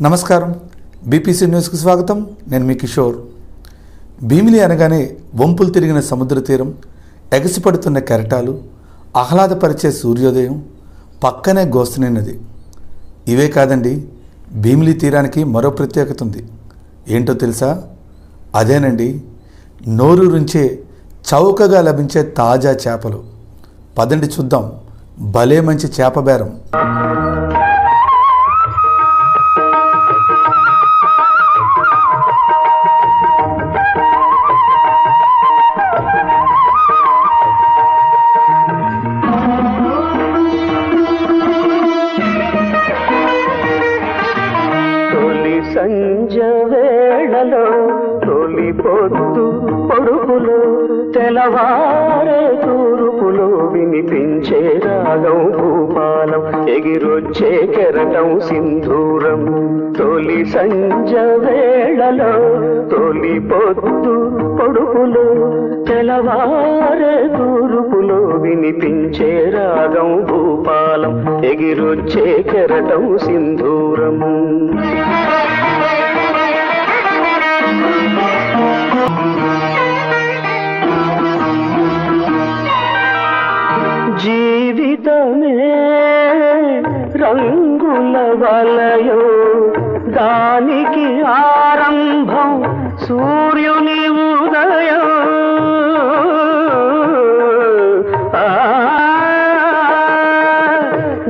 నమస్కారం. బీపీసీ న్యూస్కి స్వాగతం. నేను మీ కిషోర్. భీమిలి అనగానే వంపులు తిరిగిన సముద్ర తీరం, ఎగసిపడుతున్న కెరటాలు, ఆహ్లాదపరిచే సూర్యోదయం, పక్కనే గోస్తని నది. ఇవే కాదండి, భీమిలి తీరానికి మరో ప్రత్యేకత ఉంది. ఏంటో తెలుసా? అదేనండి, నోరూరించే చౌకగా లభించే తాజా చేపలు. పదండి చూద్దాం భలే మంచి చేప బేరం. సంజ వేళలో తొలి పొద్దు పొడుపులో తెలవారే తూర్పులో వినిపించే రాగం భూపాలం, ఎగిరొచ్చే కెరటం సింధూరం. తొలి సంజ వేళలో తొలి పొద్దు పొడుపులో తెలవారే తూర్పులో వినిపించే రాగం భూపాలం, ఎగిరొచ్చే కెరటం సింధూరం. జీవితమే రంగుల వలయో, దానికి ఆరంభం సూర్యుని ఉదయం.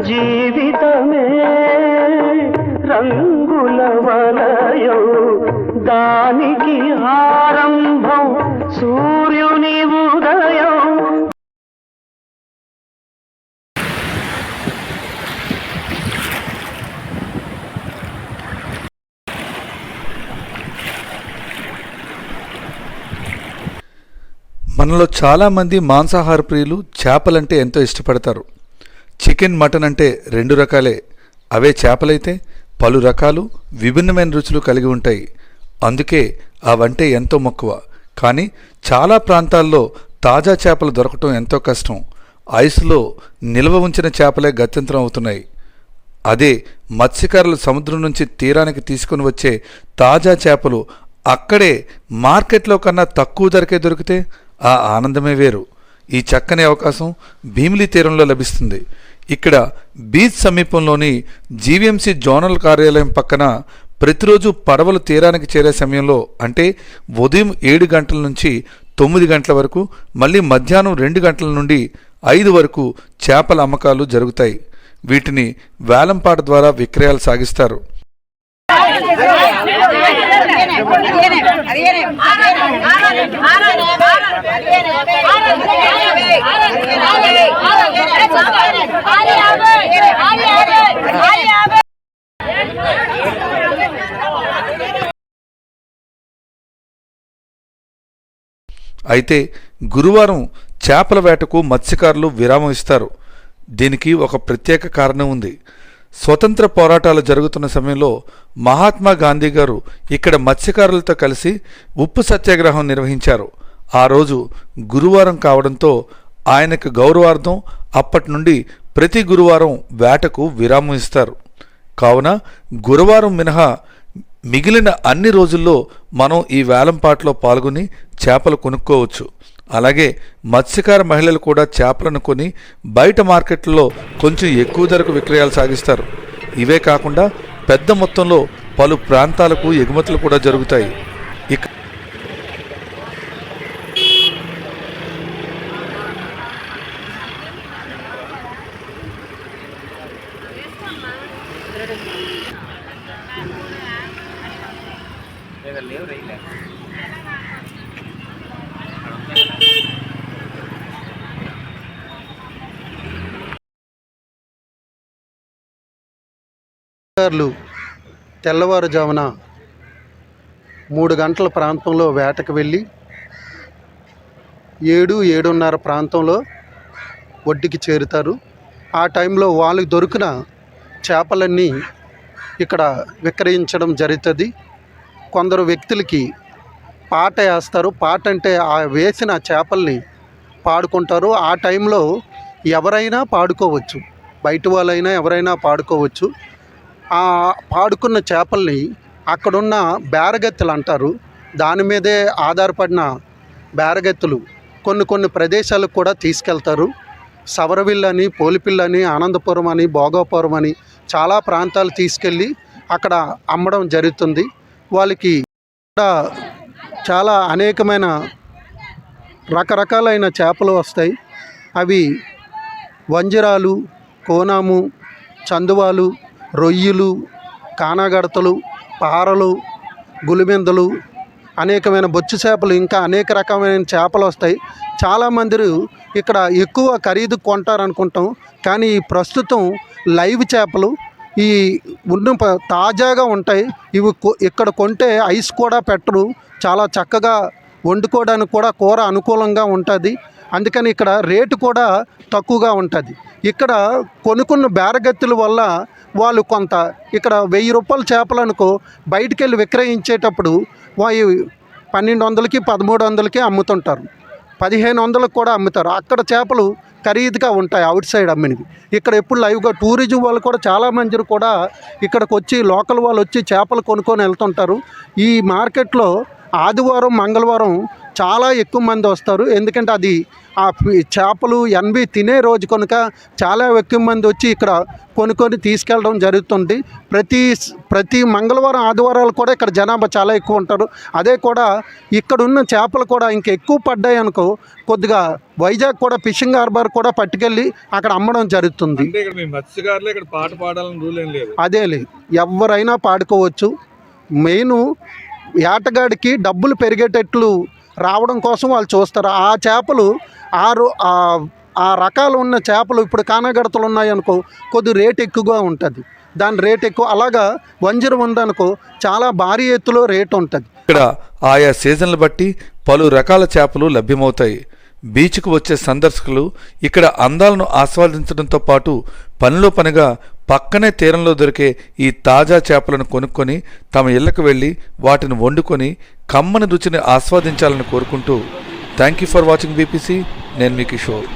జీవితమే రంగుల వలయో, దానికి ఆరంభం సూర్యుని ఉదయం. మనలో చాలామంది మాంసాహార ప్రియులు చేపలంటే ఎంతో ఇష్టపడతారు. చికెన్, మటన్ అంటే రెండు రకాలే. అవే చేపలైతే పలు రకాలు, విభిన్నమైన రుచులు కలిగి ఉంటాయి. అందుకే అవంటే ఎంతో మక్కువ. కానీ చాలా ప్రాంతాల్లో తాజా చేపలు దొరకటం ఎంతో కష్టం. ఐస్లో నిల్వ ఉంచిన చేపలే గత్యంతరం అవుతున్నాయి. అదే మత్స్యకారులు సముద్రం నుంచి తీరానికి తీసుకుని వచ్చే తాజా చేపలు అక్కడే మార్కెట్లో కన్నా తక్కువ ధరకే దొరికితే ఆ ఆనందమే వేరు. ఈ చక్కని అవకాశం భీమిలి తీరంలో లభిస్తుంది. ఇక్కడ బీచ్ సమీపంలోని జీవీఎంసీ జోనల్ కార్యాలయం పక్కన ప్రతిరోజు పడవలు తీరానికి చేరే సమయంలో, అంటే ఉదయం 7 గంటల నుంచి 9 గంటల వరకు, మళ్ళీ మధ్యాహ్నం 2 గంటల నుండి 5 వరకు చేపల అమ్మకాలు జరుగుతాయి. వీటిని వేలంపాట ద్వారా విక్రయాలు సాగిస్తారు. అయితే గురువారం చేపల వేటకు మత్స్యకారులు విరామం ఇస్తారు. దీనికి ఒక ప్రత్యేక కారణం ఉంది. స్వతంత్ర పోరాటాలు జరుగుతున్న సమయంలో మహాత్మా గాంధీ గారు ఇక్కడ మత్స్యకారులతో కలిసి ఉప్పు సత్యాగ్రహం నిర్వహించారు. ఆ రోజు గురువారం కావడంతో ఆయనకు గౌరవార్థం అప్పటి నుండి ప్రతి గురువారం వేటకు విరామం ఇస్తారు. కావున గురువారం మినహా మిగిలిన అన్ని రోజుల్లో మనం ఈ వేలంపాట్లో పాల్గొని చేపలు కొనుక్కోవచ్చు. అలాగే మత్స్యకార మహిళలు కూడా చేపలను కొని బయట మార్కెట్లో కొంచెం ఎక్కువ ధరకు విక్రయాలు సాగిస్తారు. ఇవే కాకుండా పెద్ద మొత్తంలో పలు ప్రాంతాలకు ఎగుమతులు కూడా జరుగుతాయి. ఇక తెల్లవారుజామున 3 గంటల ప్రాంతంలో వేటకు వెళ్ళి 7-7:30 ప్రాంతంలో ఒడ్డుకి చేరుతారు. ఆ టైంలో వాళ్ళకి దొరికిన చేపలన్నీ ఇక్కడ విక్రయించడం జరుగుతుంది. కొందరు వ్యక్తులకి పాట వేస్తారు. పాట అంటే ఆ వేసిన చేపల్ని పాడుకుంటారు. ఆ టైంలో ఎవరైనా పాడుకోవచ్చు, బయట వాళ్ళైనా ఎవరైనా పాడుకోవచ్చు. ఆ పాడుకున్న చేపల్ని అక్కడున్న బేరగెత్తలు అంటారు, దాని మీదే ఆధారపడిన బేరగెత్తులు కొన్ని ప్రదేశాలకు కూడా తీసుకెళ్తారు. సవరవిల్లు అని, పోలిపిల్లి అని, ఆనందపురం అని, భోగాపురం అని చాలా ప్రాంతాలు తీసుకెళ్ళి అక్కడ అమ్మడం జరుగుతుంది. వాళ్ళకి కూడా చాలా అనేకమైన రకరకాలైన చేపలు వస్తాయి. అవి వంజరాలు, కోనాము, చందువాలు, రొయ్యలు, కానాగడతలు, పారలు, గులిమెందలు, అనేకమైన బొచ్చు చేపలు, ఇంకా అనేక రకమైన చేపలు వస్తాయి. చాలామంది ఇక్కడ ఎక్కువ ఖరీదు కొంటారనుకుంటాం, కానీ ప్రస్తుతం లైవ్ చేపలు ఈ తాజాగా ఉంటాయి. ఇవి ఇక్కడ కొంటే ఐస్ కూడా పెట్టరు, చాలా చక్కగా వండుకోవడానికి కూడా కూర అనుకూలంగా ఉంటుంది. అందుకని ఇక్కడ రేటు కూడా తక్కువగా ఉంటుంది. ఇక్కడ కొనుక్కున్న బేరగత్తుల వల్ల వాళ్ళు కొంత ఇక్కడ 1000 రూపాయల చేపలు అనుకో బయటికి వెళ్ళి విక్రయించేటప్పుడు వాళ్ళు 1200కి 1300కి అమ్ముతుంటారు, 1500కి కూడా అమ్ముతారు. అక్కడ చేపలు ఖరీదుగా ఉంటాయి అవుట్ సైడ్ అమ్మినవి. ఇక్కడ ఎప్పుడు లైవ్గా టూరిజం వాళ్ళు కూడా చాలామంది కూడా ఇక్కడికి వచ్చి లోకల్ వాళ్ళు వచ్చి చేపలు కొనుక్కొని వెళ్తుంటారు. ఈ మార్కెట్లో ఆదివారం, మంగళవారం చాలా ఎక్కువ మంది వస్తారు. ఎందుకంటే అది ఆ చేపలు ఎన్వి తినే రోజు కనుక చాలా ఎక్కువ మంది వచ్చి ఇక్కడ కొనుక్కొని తీసుకెళ్ళడం జరుగుతుంది. ప్రతి మంగళవారం, ఆదివారాలు కూడా ఇక్కడ జనాభా చాలా ఎక్కువ ఉంటారు. అదే కూడా ఇక్కడున్న చేపలు కూడా ఇంకా ఎక్కువ పడ్డాయి అనుకో కొద్దిగా వైజాగ్ కూడా ఫిషింగ్ హార్బర్ కూడా పట్టుకెళ్ళి అక్కడ అమ్మడం జరుగుతుంది. అదే లేదు, ఎవరైనా పాడుకోవచ్చు. మెయిన్ వేటగాడికి డబ్బులు పెరిగేటట్లు రావడం కోసం వాళ్ళు చూస్తారు. ఆ చేపలు ఆ రకాలు ఉన్న చేపలు ఇప్పుడు కానాగడతలు ఉన్నాయనుకో కొద్ది రేట్ ఎక్కువగా ఉంటుంది, దాని రేట్ ఎక్కువ. అలాగా వంజరం ఉందనుకో చాలా భారీ ఎత్తులో రేట్ ఉంటుంది. ఇక్కడ ఆయా సీజన్లు బట్టి పలు రకాల చేపలు లభ్యమవుతాయి. బీచ్కు వచ్చే సందర్శకులు ఇక్కడ అందాలను ఆస్వాదించడంతో పాటు పనిలో పనిగా పక్కనే తీరంలో దొరికే ఈ తాజా చేపలను కొనుక్కొని తమ ఇళ్లకు వెళ్ళి వాటిని వండుకొని కమ్మని రుచిని ఆస్వాదించాలని కోరుకుంటూ thank you for watching BPC. నేను మీ కిషోర్.